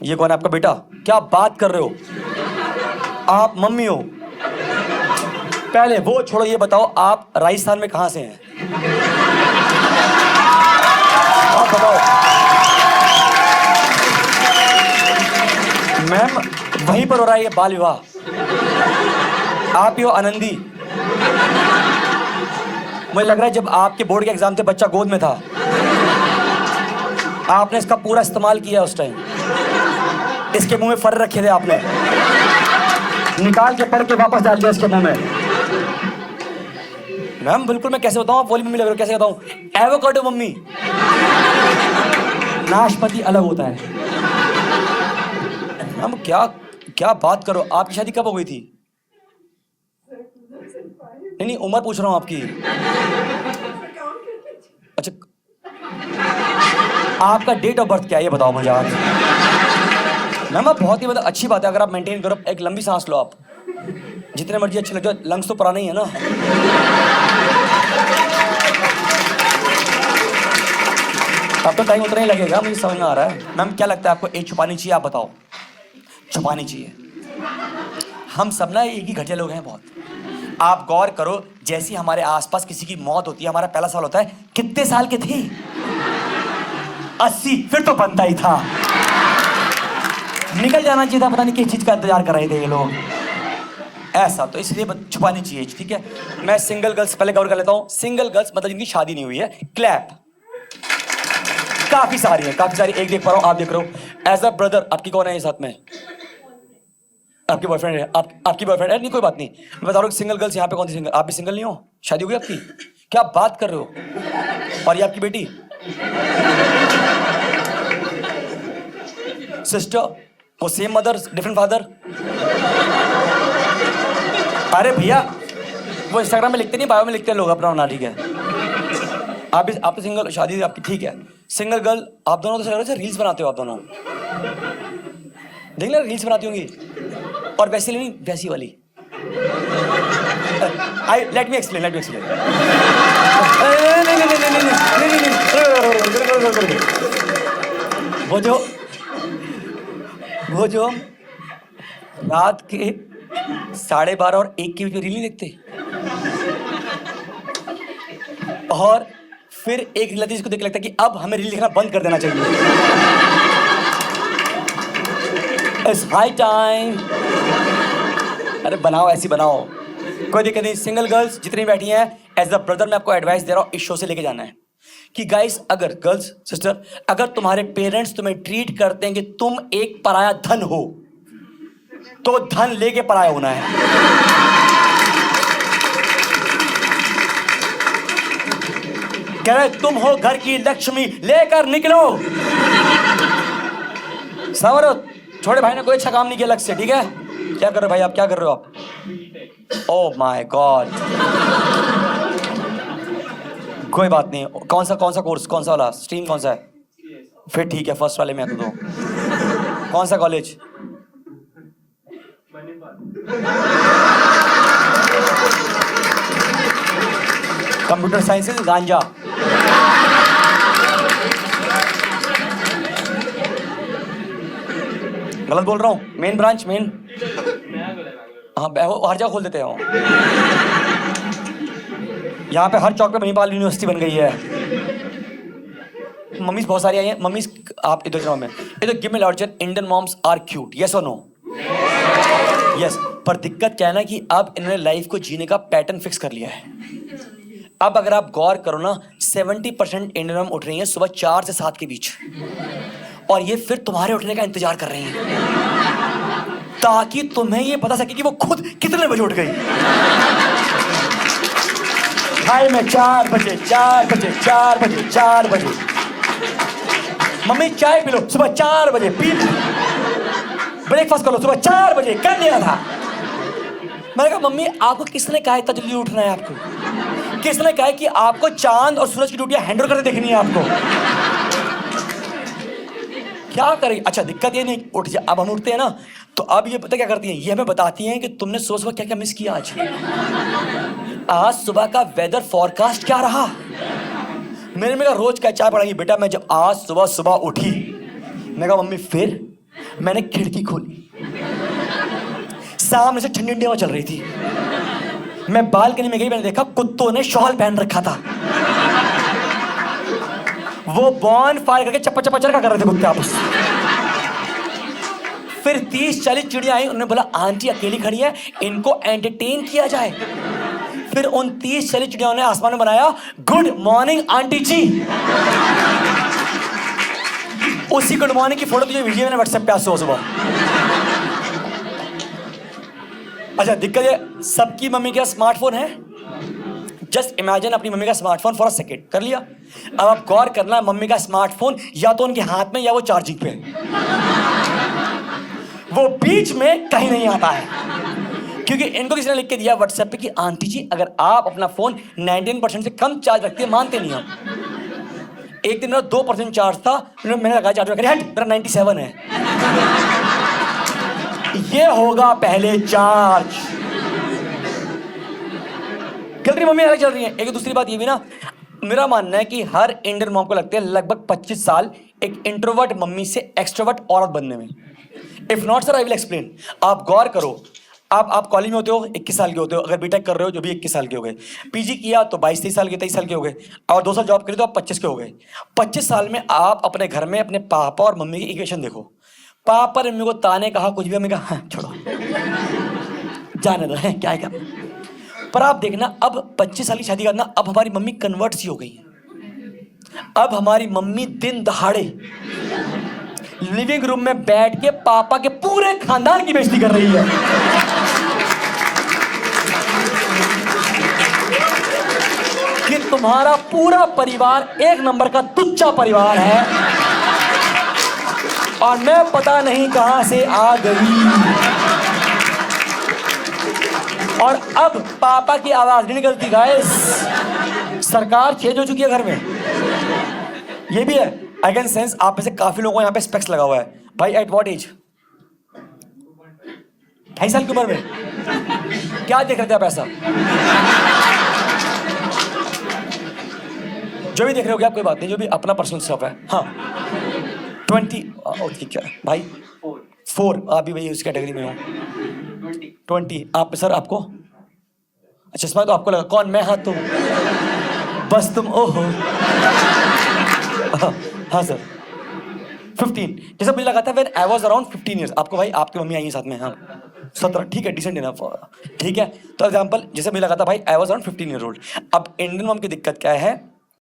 ये कौन है आपका बेटा? क्या बात कर रहे हो? आप मम्मी हो? पहले वो छोड़ो, ये बताओ आप राजस्थान में कहां से हैं? आप बताओ। मैम वहीं पर हो रहा है ये बाल विवाह। आप ही हो आनंदी? मुझे लग रहा है जब आपके बोर्ड के एग्जाम थे बच्चा गोद में था, आपने इसका पूरा इस्तेमाल किया उस टाइम। इसके मुंह में फर रखे थे आपने, निकाल के पढ़ के वापस डाल दिया इसके मुंह में। मैम बिल्कुल, मैं कैसे बताऊं? आप बोली मम्मी लग रहे हो, कैसे बताऊं? एवोकाडो मम्मी, नाशपाती अलग होता है। मैम क्या क्या बात करो, आपकी शादी कब हो गई थी? नहीं नहीं, उम्र पूछ रहा हूं आपकी। अच्छा, आपका डेट ऑफ बर्थ क्या है ये बताओ मुझे आज। मैम आप बहुत ही मतलब अच्छी बात है अगर आप मेंटेन करो। एक लंबी सांस लो आप, जितने मर्जी अच्छे लग जाओ, लंग्स तो पुराने ही है ना। अब तो टाइम उतना ही लगेगा, मुझे समझ में आ रहा है। मैम क्या लगता है आपको एज छुपानी चाहिए? आप बताओ। छुपानी चाहिए। हम सब ना एक ही घटिया लोग हैं बहुत। आप गौर करो, जैसी हमारे आसपास किसी की मौत होती है, हमारा पहला सवाल होता है कितने साल के थे? 80, फिर तो बनता ही था, निकल जाना चाहिए था। पता नहीं किस चीज का इंतजार कर रहे थे ये लोग। ऐसा तो इसलिए छुपानी चाहिए, ठीक है। मैं सिंगल गर्ल्स पहले कवर कर लेता हूं। सिंगल गर्ल्स मतलब जिनकी शादी नहीं हुई है, क्लैप। काफी सारी है, काफी सारी। एक देख पा रहा हूं, आप देख रहे हो। एज अ ब्रदर आपकी कौन है ये साथ में? आपकी बॉयफ्रेंड है? आपकी बॉयफ्रेंड है? नहीं कोई बात नहीं, मैं बता रहा हूँ सिंगल गर्ल्स यहाँ पे कौन सी सिंगल? आप भी सिंगल नहीं हो? शादी हो गई आपकी? क्या बात कर रहे हो? और ये आपकी बेटी? सिस्टर? वो सेम मदर डिफरेंट फादर? अरे भैया वो इंस्टाग्राम में लिखते नहीं, बायो में लिखते हैं लोग अपना होना, ठीक है। आप तो सिंगल, शादी आपकी, ठीक है। सिंगल गर्ल आप दोनों तो रील्स बनाते हो आप दोनों, देख ले रील्स बनाती होंगी। और वैसी नहीं, वैसी वाली। Let me explain. वो जो रात के 12:30 और 1 के बीच में रील नहीं देखते, और फिर एक रील आती है जिसको देख लगता है कि अब हमें रील देखना बंद कर देना चाहिए। It's high time. अरे बनाओ, ऐसी बनाओ, कोई दिक्कत नहीं। सिंगल गर्ल्स जितनी बैठी हैं, एज अ ब्रदर मैं आपको एडवाइस दे रहा हूं, इस शो से लेके जाना है कि गाइस, अगर गर्ल्स सिस्टर, अगर तुम्हारे पेरेंट्स तुम्हें ट्रीट करते हैं कि तुम एक पराया धन हो, तो धन लेके पराया होना है। कह रहे तुम हो घर की लक्ष्मी, लेकर निकलो। समझो, छोटे भाई ने कोई अच्छा काम नहीं किया अलग से, ठीक है। क्या कर रहे हो भाई आप? क्या कर रहे हो आप? ओह माय गॉड, कोई बात नहीं। कौन सा कोर्स, कौन सा वाला स्ट्रीम, कौन सा है? फिर ठीक है, फर्स्ट वाले में आ तो। कौन सा कॉलेज? कंप्यूटर साइंसेज गांजा। गलत बोल रहा हूँ? मेन ब्रांच, मेन, हाँ हर जगह खोल देते हैं। यहाँ पे हर चौक पे मणिपाल यूनिवर्सिटी बन गई है। मम्मीज बहुत सारी आई हैं। मम्मीज आप इधर जाओ, मैं इधर। गिव मी लॉर्जन, Indian moms are cute, yes और नो? यस। पर दिक्कत क्या है ना कि अब इन्होंने लाइफ को जीने का पैटर्न फिक्स कर लिया है। अब अगर आप गौर करो ना, 70% इंडियन मॉम उठ रही हैं सुबह 4 से 7 के बीच, और ये फिर तुम्हारे उठने का इंतजार कर रही हैं ताकि तुम्हें ये पता सके कि वो खुद कितने बजे उठ गई। भाई मैं 4 बजे मम्मी चाय पी लो सुबह 4 बजे, पी ब्रेकफास्ट कर लो सुबह 4 बजे, कर लिया था। मैंने कहा मम्मी आपको किसने कहा इतना जल्दी उठना है? आपको किसने कहा कि आपको चांद और सूरज की ड्यूटियां हैंडल करके देखनी है आपको? क्या करें? अच्छा दिक्कत ये नहीं, उठ जा। अब हम उठते हैं ना, तो अब ये पता क्या करती हैं, ये हमें बताती हैं कि तुमने सुबह क्या क्या मिस किया आज सुबह का वेदर फॉरकास्ट क्या रहा। मेरे रोज क्या चाय पड़ेगी बेटा। मैं जब आज सुबह उठी, मैं कहा मम्मी फिर मैंने खिड़की खोली, सामने से ठंडी ठंडी हवा चल रही थी। मैं बालकनी में गई, मैंने देखा कुत्तों ने शॉल पहन रखा था। वो बॉन फायर करके चप्पा चप्पा चरखा कर रहे थे कुत्ते आपस। फिर 30-40 चिड़िया आई, उन्होंने बोला आंटी अकेली खड़ी है, इनको एंटरटेन किया जाए। फिर उन 30-40 चिड़ियाओं ने आसमान में बनाया गुड मॉर्निंग आंटी जी। उसी गुड मॉर्निंग की फोटो तुझे वीडियो मैंने व्हाट्सएप पे आज सुबह। अच्छा, दिक्कत है सबकी मम्मी के स्मार्टफोन है। जस्ट इमेजिन अपनी मम्मी का स्मार्टफोन फॉर अ सेकेंड, कर लिया। अब आप गौर करना, मम्मी का स्मार्टफोन या तो उनके हाथ में या वो चार्जिंग पे, वो बीच में कहीं नहीं आता है। क्योंकि इनको किसी ने लिख के दिया व्हाट्सएप पे कि आंटी जी अगर आप अपना फोन 99% से कम चार्ज रखती है, मानते नहीं हम। एक दिन मेरा 2% चार्ज था, मैंने लगाया चार्ज, मेरा 97 है। ये होगा पहले चार्ज। गलती मम्मी अलग चल रही है। एक दूसरी बात ये भी ना, मेरा मानना है कि हर इंडियन मॉम को लगते हैं लगभग 25 साल एक इंट्रोवर्ट मम्मी से एक्सट्रोवर्ट औरत बनने में। If not sir I will explain. आप गौर करो, आप कॉलेज में होते हो 21 साल के होते हो, अगर बीटेक कर रहे हो जो भी 21 साल के हो गए, पीजी किया तो 22-23 साल के 23 साल के हो गए, और 2 साल जॉब करी तो आप 25 के हो गए। 25 साल में आप अपने घर में अपने पापा और मम्मी की इक्वेशन देखो। पापा ने मम्मी को ताने कहा कुछ भी, मम्मी कहा हाँ, छोड़ो जाने दो, है क्या है क्या। पर आप देखना अब 25 साल की शादी करना, अब हमारी मम्मी कन्वर्ट सी हो गई है। अब हमारी मम्मी दिन दहाड़े लिविंग रूम में बैठ के पापा के पूरे खानदान की बेइज्जती कर रही है। कि तुम्हारा पूरा परिवार एक नंबर का तुच्चा परिवार है और मैं पता नहीं कहां से आ गई। और अब पापा की आवाज नहीं निकलती गाइस, सरकार चेंज हो चुकी है घर में। ये भी है, आई कैन सेंस आप में से काफी लोगों को यहाँ पे स्पेक्स लगा हुआ है। भाई एट व्हाट एज? 2.5 साल की उम्र में क्या देख रहे थे आप ऐसा? जो भी देख रहे हो, क्या कोई बात नहीं, जो भी अपना पर्सनल स्टफ है। हाँ 20 ठीक है भाई, 4 आप भी भाई उस कैटेगरी में हो। 20 आप सर, आपको अच्छा चश्मा तो आपको लगा, कौन मैं? हाँ तुम, बस तुम, ओहो हाँ सर 15, जैसे मुझे लगा था when I was around 15 years. आपको भाई आपकी मम्मी आई है साथ में? हाँ 17, ठीक है, डिसेंट इनफ, ठीक है। तो एग्जांपल जैसे मुझे लगा था भाई I was around 15 year old. अब इंडियन मॉम की दिक्कत क्या है,